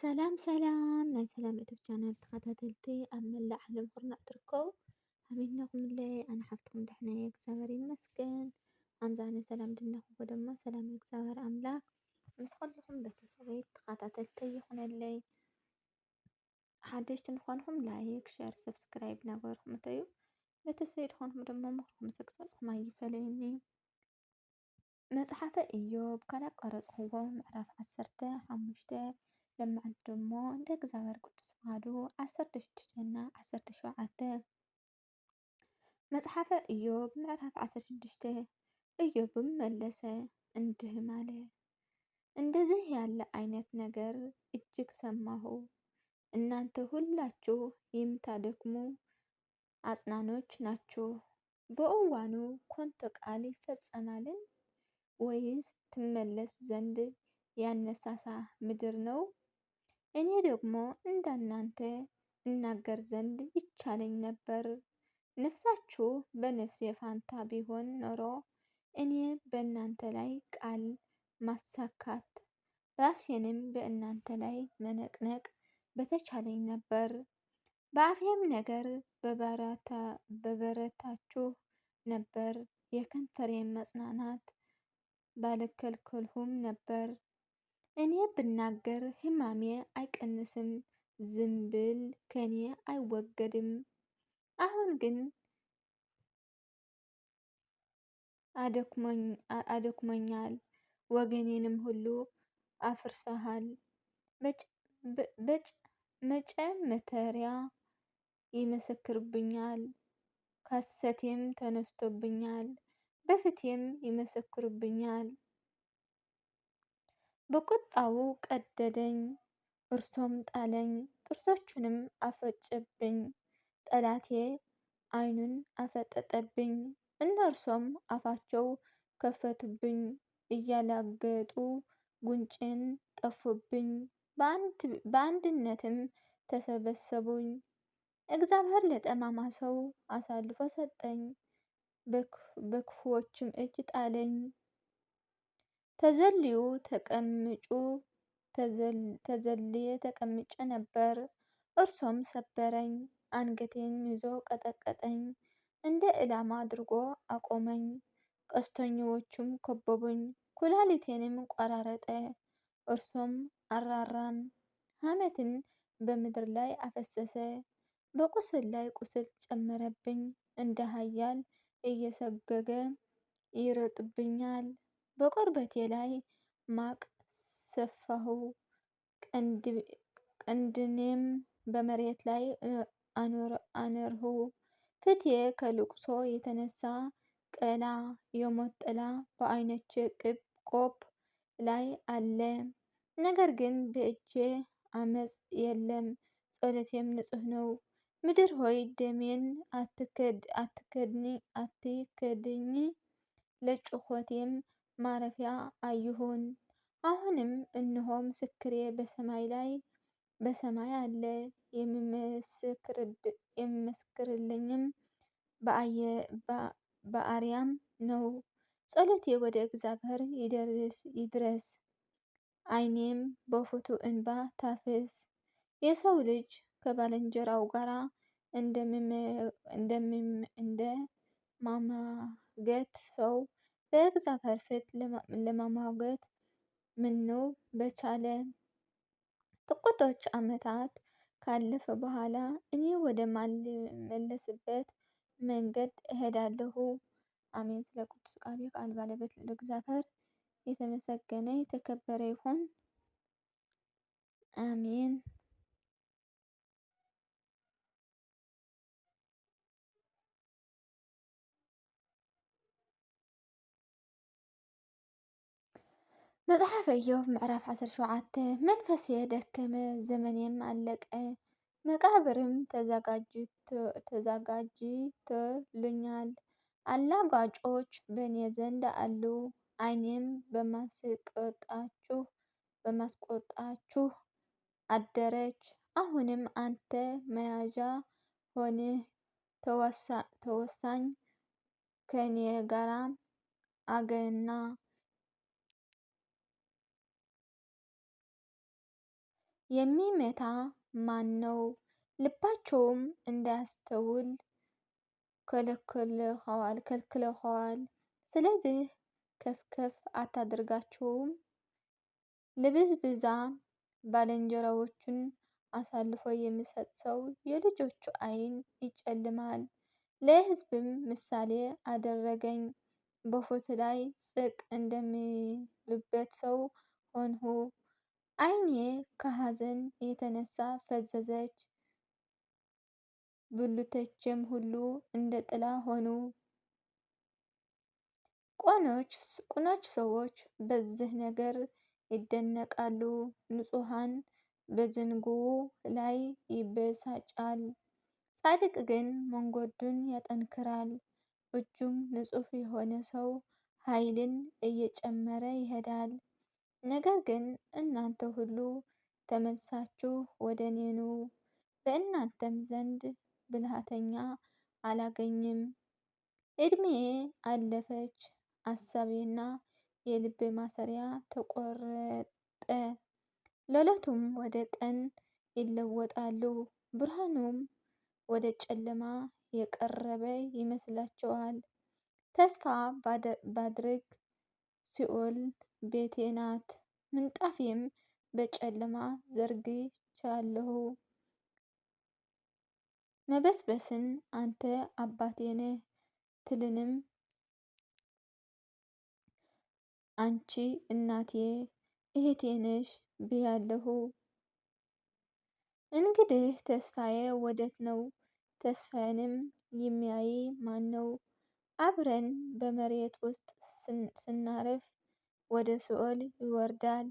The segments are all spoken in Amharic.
ሰላም ሰላም ናይ ሰላም ዩቱብ ቻናል ተኸታተልቲ ኣብ መላእ ዓለም ኩርናዕ ትርከቡ ኣሜንኩምለይ ኣነ ሓፍትኩም ደሕና እየ እግዚአብሔር ይመስገን። ኣምዛነ ሰላም ድናኹም ድማ ሰላም እግዚአብሔር ኣምላክ ምስ ኩልኩም ቤተሰበይ ተኸታተልተይ ይኹነለይ። ሓደሽቲ ንኾንኩም ላይክ ሸር ሰብስክራይብ ናገርኩም እተዩ ቤተሰበይ ድኾንኩም ድማ ምኽርኩም ተግሳጽኩም ኣይፈለየኒ። መጽሓፈ ኢዮብ ካላቋረጽኽዎ ምዕራፍ 15 ለማዓንቲ ደሞ እንደ እግዚአብሔር ቅዱስ ፍቃዱ 16 እና 17 መጽሐፈ ኢዮብ ምዕራፍ 16 ኢዮብም መለሰ እንዲህም አለ። እንደዚህ ያለ አይነት ነገር እጅግ ሰማሁ። እናንተ ሁላችሁ የምታደክሙ አጽናኖች ናችሁ። በእዋኑ ኮንተ ቃል ይፈጸማልን? ወይስ ትመለስ ዘንድ ያነሳሳ ምድር ነው? እኔ ደግሞ እንዳናንተ እናገር ዘንድ ይቻለኝ ነበር። ነፍሳችሁ በነፍሴ ፋንታ ቢሆን ኖሮ እኔ በእናንተ ላይ ቃል ማሳካት ራሴንም በእናንተ ላይ መነቅነቅ በተቻለኝ ነበር። በአፌም ነገር በበረታችሁ ነበር። የከንፈሬን መጽናናት ባልከልከልሁም ነበር። እኔ ብናገር ሕማሜ አይቀንስም፣ ዝም ብል ከኔ አይወገድም። አሁን ግን አደክሞኛል፣ ወገኔንም ሁሉ አፍርሰሃል። መጨመተሪያ ይመሰክርብኛል፣ ካሰቴም ተነስቶብኛል፣ በፊቴም ይመሰክርብኛል። በቁጣው ቀደደኝ፣ እርሶም ጣለኝ፣ ጥርሶቹንም አፈጨብኝ። ጠላቴ ዓይኑን አፈጠጠብኝ፣ እነርሱም አፋቸው ከፈቱብኝ። እያላገጡ ጉንጬን ጠፉብኝ፣ በአንድነትም ተሰበሰቡኝ። እግዚአብሔር ለጠማማ ሰው አሳልፎ ሰጠኝ፣ በክፉዎችም እጅ ጣለኝ። ተዘልዬ ተቀምጬ ነበር፣ እርሱም ሰበረኝ። አንገቴን ይዞ ቀጠቀጠኝ፣ እንደ ዕላማ አድርጎ አቆመኝ። ቀስተኞችም ከበቡኝ፣ ኩላሊቴንም ቆራረጠ። እርሱም አራራም፣ ሐሜትን በምድር ላይ አፈሰሰ። በቁስል ላይ ቁስል ጨመረብኝ፣ እንደ ኃያል እየሰገገ ይሮጥብኛል። በቁርበቴ ላይ ማቅ ሰፋሁ፣ ቀንድኔም በመሬት ላይ አኖርሁ። ፊቴ ከልቅሶ የተነሳ ቀላ፣ የሞት ጥላ በዓይኖቼ ቆብ ላይ አለ። ነገር ግን በእጄ አመፅ የለም፣ ጸሎቴም ንጹሕ ነው። ምድር ሆይ ደሜን አትክደኝ፣ ለጩኸቴም ማረፊያ አይሁን። አሁንም እነሆ ምስክሬ በሰማይ አለ፣ የሚመሰክርልኝም በአርያም ነው። ጸሎቴ ወደ እግዚአብሔር ይድረስ፣ ዓይኔም በፊቱ እንባ ታፍስ። የሰው ልጅ ከባልንጀራው ጋር እንደማማገት ሰው በእግዚአብሔር ፊት ለማማገት ምነው በቻለ። ጥቂቶች ዓመታት ካለፈ በኋላ እኔ ወደማልመለስበት መንገድ እሄዳለሁ። አሜን። ስለ ቅዱስ ቃል የቃል ባለቤት ለእግዚአብሔር የተመሰገነ የተከበረ ይሁን። አሜን። መጽሐፈ ኢዮብ ምዕራፍ 17 መንፈሴ ደከመ፣ ዘመኔም አለቀ፣ መቃብርም ተዘጋጅቶልኛል። አላጋጮች በእኔ ዘንድ አሉ፣ ዓይኔም በማስቆጣችሁ አደረች። አሁንም አንተ መያዣ ሆነህ ተወሳኝ፣ ከእኔ ጋር አገና የሚመታ ማን ነው? ልባቸውም እንዳያስተውል ከልክለኸዋል። ስለዚህ ከፍ አታድርጋቸውም። ልብዝብዛ ባልንጀራዎቹን አሳልፎ የሚሰጥ ሰው የልጆቹ ዓይን ይጨልማል። ለሕዝብም ምሳሌ አደረገኝ። በፎት ላይ ጽቅ እንደሚልበት ሰው ሆንሁ። ዓይኔ ከሐዘን የተነሳ ፈዘዘች፣ ብልቶቼም ሁሉ እንደ ጥላ ሆኑ። ቅኖች ሰዎች በዚህ ነገር ይደነቃሉ፣ ንጹሐን በዝንጉው ላይ ይበሳጫል። ጻድቅ ግን መንገዱን ያጠንክራል፣ እጁም ንጹሕ የሆነ ሰው ኃይልን እየጨመረ ይሄዳል። ነገር ግን እናንተ ሁሉ ተመልሳችሁ ወደ እኔ ኑ፣ በእናንተም ዘንድ ብልሃተኛ አላገኝም። ዕድሜዬ አለፈች፣ አሳቤና የልቤ ማሰሪያ ተቆረጠ። ሌሊቱም ወደ ቀን ይለወጣሉ፣ ብርሃኑም ወደ ጨለማ የቀረበ ይመስላቸዋል። ተስፋ ባድርግ ሲኦል ቤቴ ናት፣ ምንጣፌም በጨለማ ዘርግቻለሁ። መበስበስን አንተ አባቴ ነህ ትልንም አንቺ እናቴ እህቴ ነሽ ብያለሁ። እንግዲህ ተስፋዬ ወዴት ነው? ተስፋዬንም የሚያይ ማን ነው? አብረን በመሬት ውስጥ ስናርፍ ወደ ሲኦል ይወርዳል።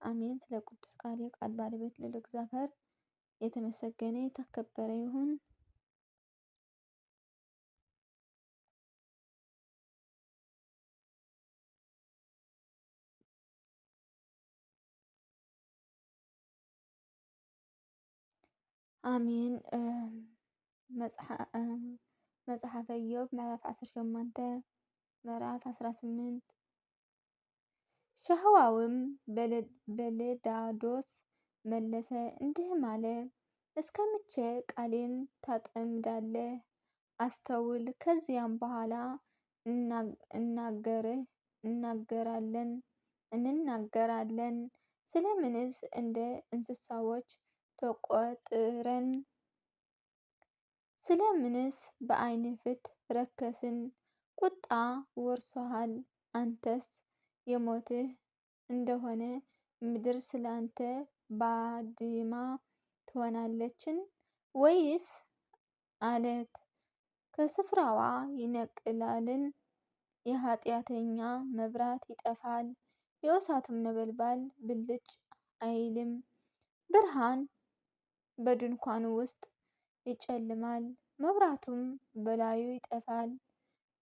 አሜን። ስለ ቅዱስ ቃል የቃል ባለቤት ልዑል እግዚአብሔር የተመሰገነ የተከበረ ይሁን። አሜን። መጽሐፈ ኢዮብ ምዕራፍ 18 ምዕራፍ 18 ሸህዋውም በልዳዶስ መለሰ እንዲህም አለ፣ እስከ መቼ ቃሌን ታጠምዳለህ? አስተውል፣ ከዚያም በኋላ እንናገራለን። ስለምንስ እንደ እንስሳዎች ተቆጥረን? ስለምንስ በዓይን ፊት ረከስን? ቁጣ ወርሶሃል፣ አንተስ የሞትህ እንደሆነ ምድር ስላንተ ባድማ ትሆናለችን? ወይስ አለት ከስፍራዋ ይነቅላልን? የኃጢአተኛ መብራት ይጠፋል፣ የእሳቱም ነበልባል ብልጭ አይልም። ብርሃን በድንኳኑ ውስጥ ይጨልማል፣ መብራቱም በላዩ ይጠፋል።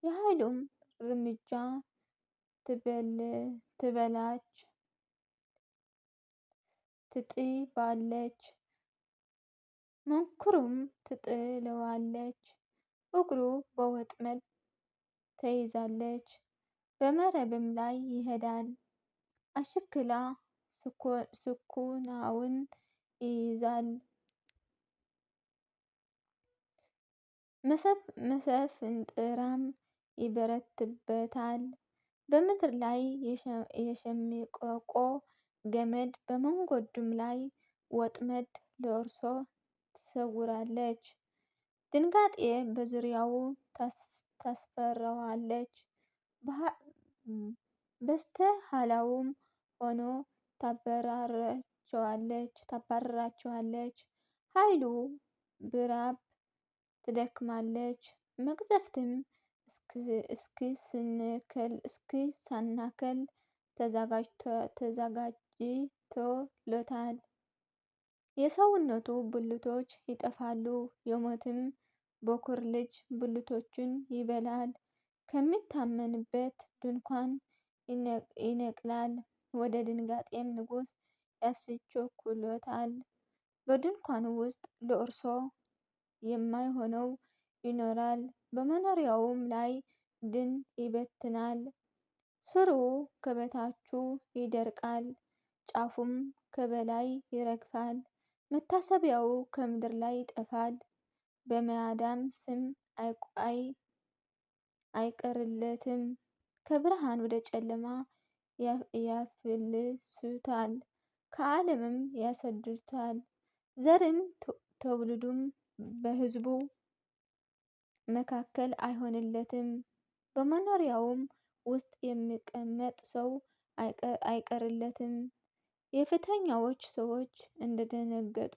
የኃይሉም እርምጃ ትጥባለች፣ መንኩሩም ትጥለዋለች። እግሩ በወጥመድ ተይዛለች፣ በመረብም ላይ ይሄዳል። አሽክላ ስኩናውን ይይዛል፣ መሰፍንጥራም ይበረትበታል። በምድር ላይ የሸምቀቆ ገመድ፣ በመንገዱም ላይ ወጥመድ ለእርሱ ትሰውራለች። ድንጋጤ በዙሪያው ታስፈራዋለች፣ በስተ ኋላውም ሆኖ ታባርራቸዋለች። ኃይሉ ብራብ ትደክማለች፣ መቅዘፍትም እስኪሰናከል ተዘጋጅቶለታል። የሰውነቱ ብልቶች ይጠፋሉ፣ የሞትም በኩር ልጅ ብልቶቹን ይበላል። ከሚታመንበት ድንኳን ይነቅላል፣ ወደ ድንጋጤም ንጉሥ ያስቸኩሎታል። በድንኳኑ ውስጥ ለእርሱ የማይሆነው ይኖራል፣ በመኖሪያውም ላይ ድን ይበትናል። ሥሩ ከበታቹ ይደርቃል፣ ጫፉም ከበላይ ይረግፋል፣ መታሰቢያው ከምድር ላይ ይጠፋል። በመያዳም ስም አይቀርለትም። ከብርሃን ወደ ጨለማ ያፍልሱታል፣ ከዓለምም ያሰዱታል። ዘርም ትውልዱም በሕዝቡ መካከል አይሆንለትም። በመኖሪያውም ውስጥ የሚቀመጥ ሰው አይቀርለትም። የፊተኛዎቹ ሰዎች እንደደነገጡ